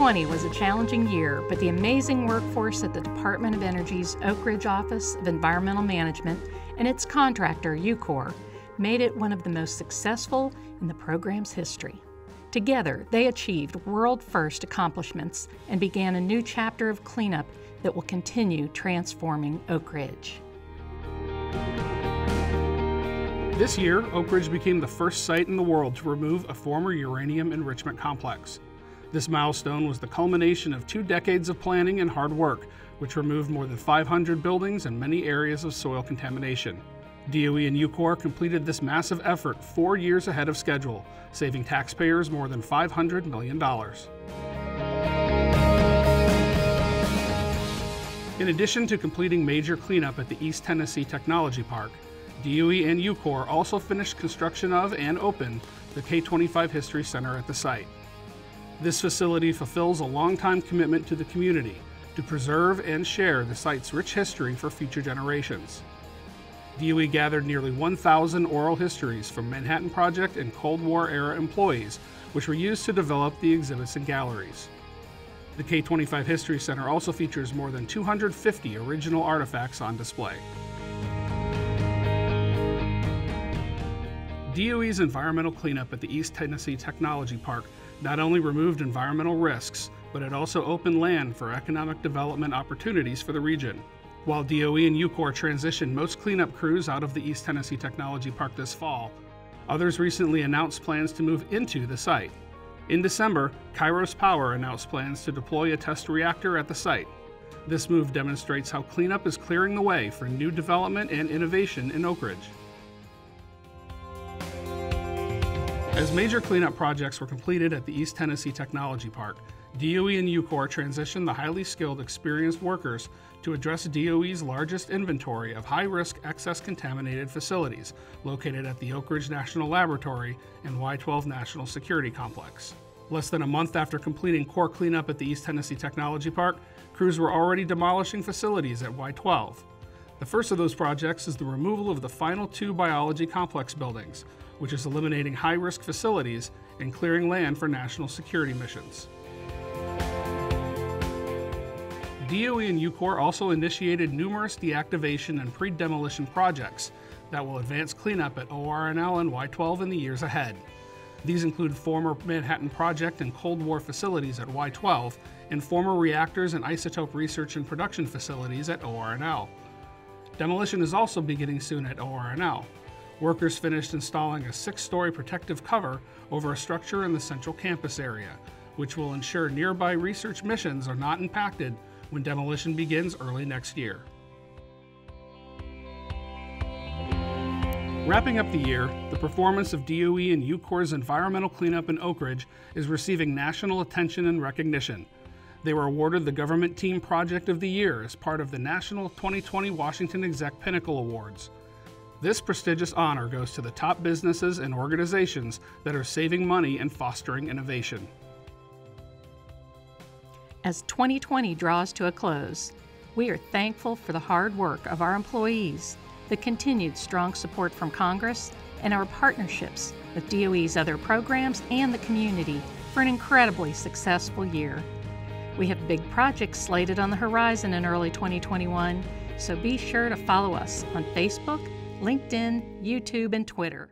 2020 was a challenging year, but the amazing workforce at the Department of Energy's Oak Ridge Office of Environmental Management and its contractor, UCOR, made it one of the most successful in the program's history. Together, they achieved world-first accomplishments and began a new chapter of cleanup that will continue transforming Oak Ridge. This year, Oak Ridge became the first site in the world to remove a former uranium enrichment complex. This milestone was the culmination of 2 decades of planning and hard work, which removed more than 500 buildings and many areas of soil contamination. DOE and UCOR completed this massive effort 4 years ahead of schedule, saving taxpayers more than $500 million. In addition to completing major cleanup at the East Tennessee Technology Park, DOE and UCOR also finished construction of and opened the K-25 History Center at the site. This facility fulfills a long-time commitment to the community to preserve and share the site's rich history for future generations. DOE gathered nearly 1,000 oral histories from Manhattan Project and Cold War-era employees, which were used to develop the exhibits and galleries. The K-25 History Center also features more than 250 original artifacts on display. DOE's environmental cleanup at the East Tennessee Technology Park not only removed environmental risks, but it also opened land for economic development opportunities for the region. While DOE and UCOR transitioned most cleanup crews out of the East Tennessee Technology Park this fall, others recently announced plans to move into the site. In December, Kairos Power announced plans to deploy a test reactor at the site. This move demonstrates how cleanup is clearing the way for new development and innovation in Oak Ridge. As major cleanup projects were completed at the East Tennessee Technology Park, DOE and UCOR transitioned the highly skilled, experienced workers to address DOE's largest inventory of high-risk excess contaminated facilities located at the Oak Ridge National Laboratory and Y-12 National Security Complex. Less than a month after completing core cleanup at the East Tennessee Technology Park, crews were already demolishing facilities at Y-12. The first of those projects is the removal of the final 2 biology complex buildings, which is eliminating high-risk facilities and clearing land for national security missions. DOE and UCOR also initiated numerous deactivation and pre-demolition projects that will advance cleanup at ORNL and Y-12 in the years ahead. These include former Manhattan Project and Cold War facilities at Y-12 and former reactors and isotope research and production facilities at ORNL. Demolition is also beginning soon at ORNL. Workers finished installing a 6-story protective cover over a structure in the central campus area, which will ensure nearby research missions are not impacted when demolition begins early next year. Wrapping up the year, the performance of DOE and UCOR's environmental cleanup in Oak Ridge is receiving national attention and recognition. They were awarded the Government Team Project of the Year as part of the National 2020 Washington Exec Pinnacle Awards. This prestigious honor goes to the top businesses and organizations that are saving money and fostering innovation. As 2020 draws to a close, we are thankful for the hard work of our employees, the continued strong support from Congress, and our partnerships with DOE's other programs and the community for an incredibly successful year. We have big projects slated on the horizon in early 2021, so be sure to follow us on Facebook, LinkedIn, YouTube, and Twitter.